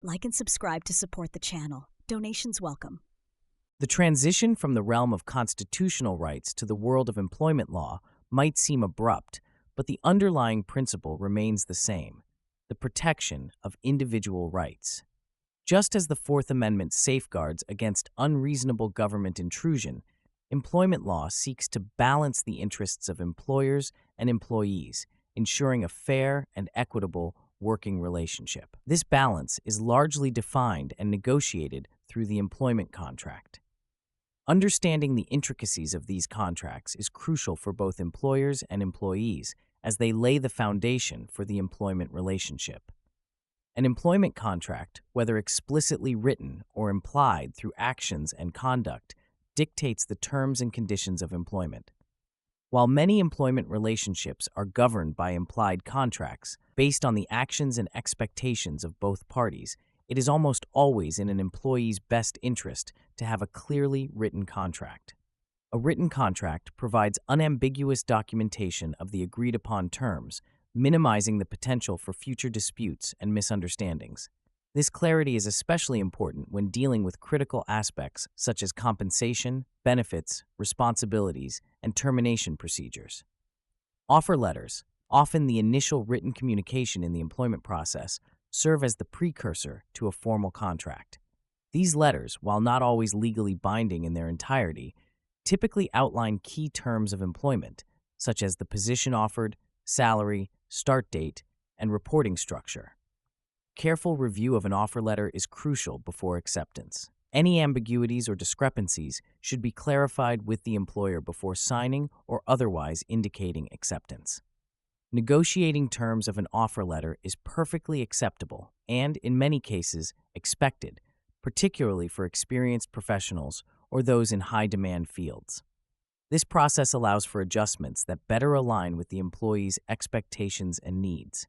Like and subscribe to support the channel. Donations welcome. The transition from the realm of constitutional rights to the world of employment law might seem abrupt, but the underlying principle remains the same: the protection of individual rights. Just as the Fourth Amendment safeguards against unreasonable government intrusion, employment law seeks to balance the interests of employers and employees, ensuring a fair and equitable working relationship. This balance is largely defined and negotiated through the employment contract. Understanding the intricacies of these contracts is crucial for both employers and employees, as they lay the foundation for the employment relationship. An employment contract, whether explicitly written or implied through actions and conduct, dictates the terms and conditions of employment. While many employment relationships are governed by implied contracts based on the actions and expectations of both parties, it is almost always in an employee's best interest to have a clearly written contract. A written contract provides unambiguous documentation of the agreed-upon terms, minimizing the potential for future disputes and misunderstandings. This clarity is especially important when dealing with critical aspects such as compensation, benefits, responsibilities, and termination procedures. Offer letters, often the initial written communication in the employment process, serve as the precursor to a formal contract. These letters, while not always legally binding in their entirety, typically outline key terms of employment, such as the position offered, salary, start date, and reporting structure. Careful review of an offer letter is crucial before acceptance. Any ambiguities or discrepancies should be clarified with the employer before signing or otherwise indicating acceptance. Negotiating terms of an offer letter is perfectly acceptable and, in many cases, expected, particularly for experienced professionals or those in high-demand fields. This process allows for adjustments that better align with the employee's expectations and needs.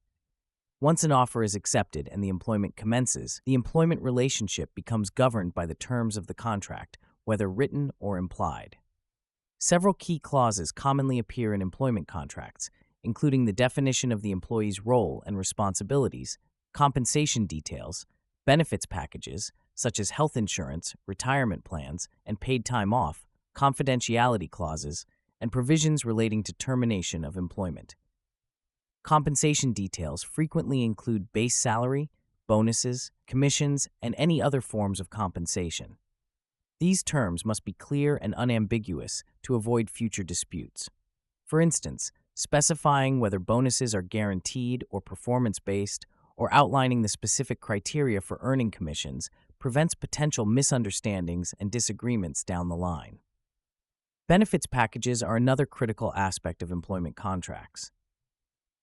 Once an offer is accepted and the employment commences, the employment relationship becomes governed by the terms of the contract, whether written or implied. Several key clauses commonly appear in employment contracts, including the definition of the employee's role and responsibilities, compensation details, benefits packages, such as health insurance, retirement plans, and paid time off, confidentiality clauses, and provisions relating to termination of employment. Compensation details frequently include base salary, bonuses, commissions, and any other forms of compensation. These terms must be clear and unambiguous to avoid future disputes. For instance, specifying whether bonuses are guaranteed or performance-based, or outlining the specific criteria for earning commissions prevents potential misunderstandings and disagreements down the line. Benefits packages are another critical aspect of employment contracts.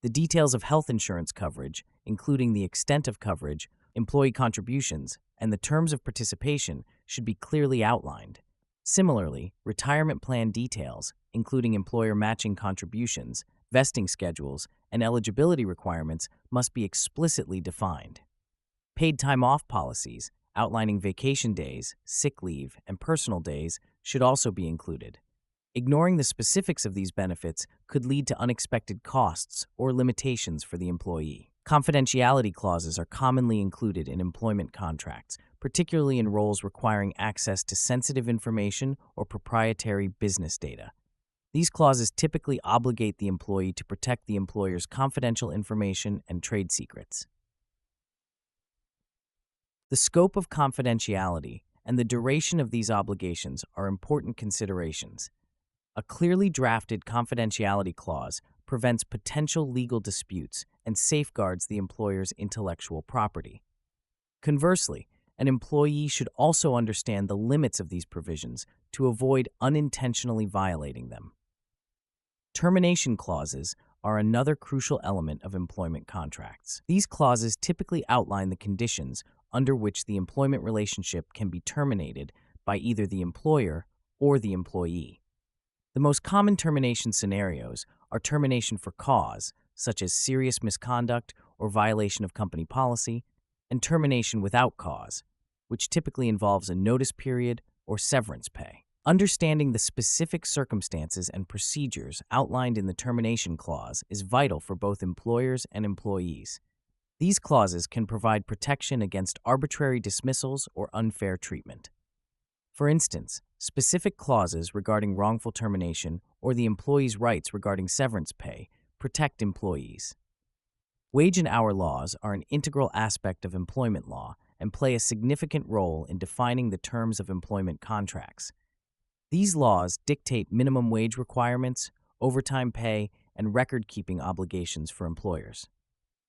The details of health insurance coverage, including the extent of coverage, employee contributions, and the terms of participation, should be clearly outlined. Similarly, retirement plan details, including employer matching contributions, vesting schedules, and eligibility requirements, must be explicitly defined. Paid time off policies, outlining vacation days, sick leave, and personal days, should also be included. Ignoring the specifics of these benefits could lead to unexpected costs or limitations for the employee. Confidentiality clauses are commonly included in employment contracts, particularly in roles requiring access to sensitive information or proprietary business data. These clauses typically obligate the employee to protect the employer's confidential information and trade secrets. The scope of confidentiality and the duration of these obligations are important considerations. A clearly drafted confidentiality clause prevents potential legal disputes and safeguards the employer's intellectual property. Conversely, an employee should also understand the limits of these provisions to avoid unintentionally violating them. Termination clauses are another crucial element of employment contracts. These clauses typically outline the conditions under which the employment relationship can be terminated by either the employer or the employee. The most common termination scenarios are termination for cause, such as serious misconduct or violation of company policy, and termination without cause, which typically involves a notice period or severance pay. Understanding the specific circumstances and procedures outlined in the termination clause is vital for both employers and employees. These clauses can provide protection against arbitrary dismissals or unfair treatment. For instance, specific clauses regarding wrongful termination or the employee's rights regarding severance pay protect employees. Wage and hour laws are an integral aspect of employment law and play a significant role in defining the terms of employment contracts. These laws dictate minimum wage requirements, overtime pay, and record-keeping obligations for employers.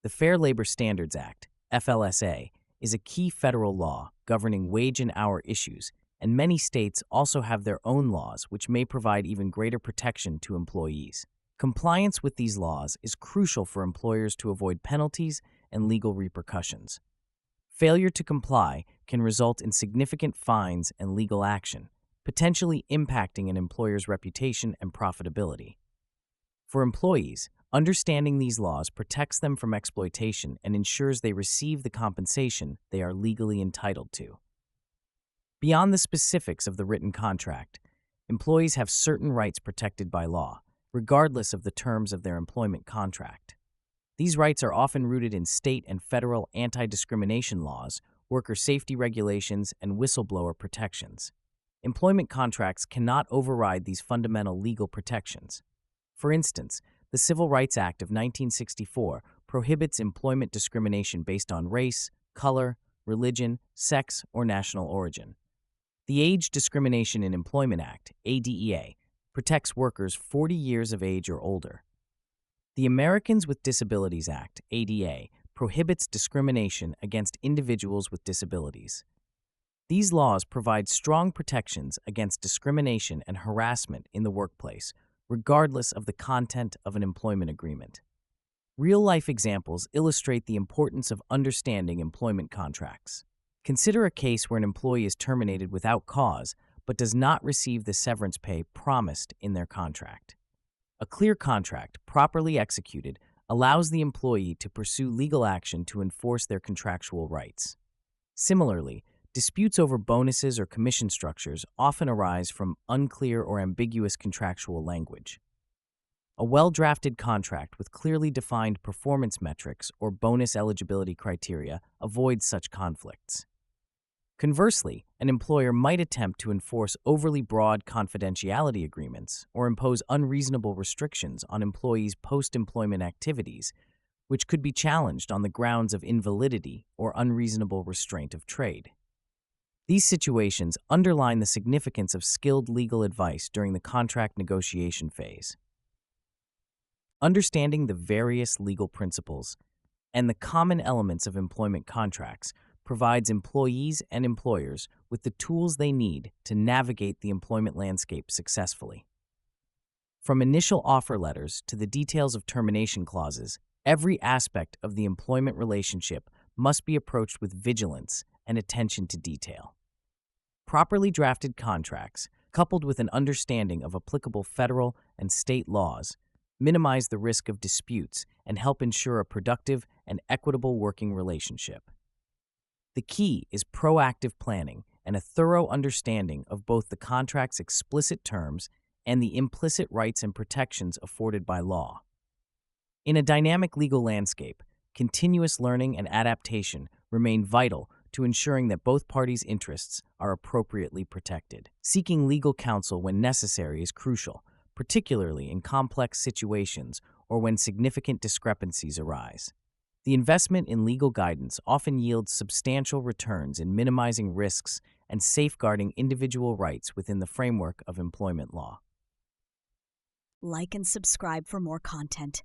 The Fair Labor Standards Act, FLSA, is a key federal law governing wage and hour issues, and many states also have their own laws which may provide even greater protection to employees. Compliance with these laws is crucial for employers to avoid penalties and legal repercussions. Failure to comply can result in significant fines and legal action, potentially impacting an employer's reputation and profitability. For employees, understanding these laws protects them from exploitation and ensures they receive the compensation they are legally entitled to. Beyond the specifics of the written contract, employees have certain rights protected by law, regardless of the terms of their employment contract. These rights are often rooted in state and federal anti-discrimination laws, worker safety regulations, and whistleblower protections. Employment contracts cannot override these fundamental legal protections. For instance, the Civil Rights Act of 1964 prohibits employment discrimination based on race, color, religion, sex, or national origin. The Age Discrimination in Employment Act, ADEA, protects workers 40 years of age or older. The Americans with Disabilities Act, ADA, prohibits discrimination against individuals with disabilities. These laws provide strong protections against discrimination and harassment in the workplace, regardless of the content of an employment agreement. Real-life examples illustrate the importance of understanding employment contracts. Consider a case where an employee is terminated without cause but does not receive the severance pay promised in their contract. A clear contract, properly executed, allows the employee to pursue legal action to enforce their contractual rights. Similarly, disputes over bonuses or commission structures often arise from unclear or ambiguous contractual language. A well-drafted contract with clearly defined performance metrics or bonus eligibility criteria avoids such conflicts. Conversely, an employer might attempt to enforce overly broad confidentiality agreements or impose unreasonable restrictions on employees' post-employment activities, which could be challenged on the grounds of invalidity or unreasonable restraint of trade. These situations underline the significance of skilled legal advice during the contract negotiation phase. Understanding the various legal principles and the common elements of employment contracts provides employees and employers with the tools they need to navigate the employment landscape successfully. From initial offer letters to the details of termination clauses, every aspect of the employment relationship must be approached with vigilance and attention to detail. Properly drafted contracts, coupled with an understanding of applicable federal and state laws, minimize the risk of disputes and help ensure a productive and equitable working relationship. The key is proactive planning and a thorough understanding of both the contract's explicit terms and the implicit rights and protections afforded by law. In a dynamic legal landscape, continuous learning and adaptation remain vital to ensuring that both parties' interests are appropriately protected. Seeking legal counsel when necessary is crucial, particularly in complex situations or when significant discrepancies arise. The investment in legal guidance often yields substantial returns in minimizing risks and safeguarding individual rights within the framework of employment law. Like and subscribe for more content.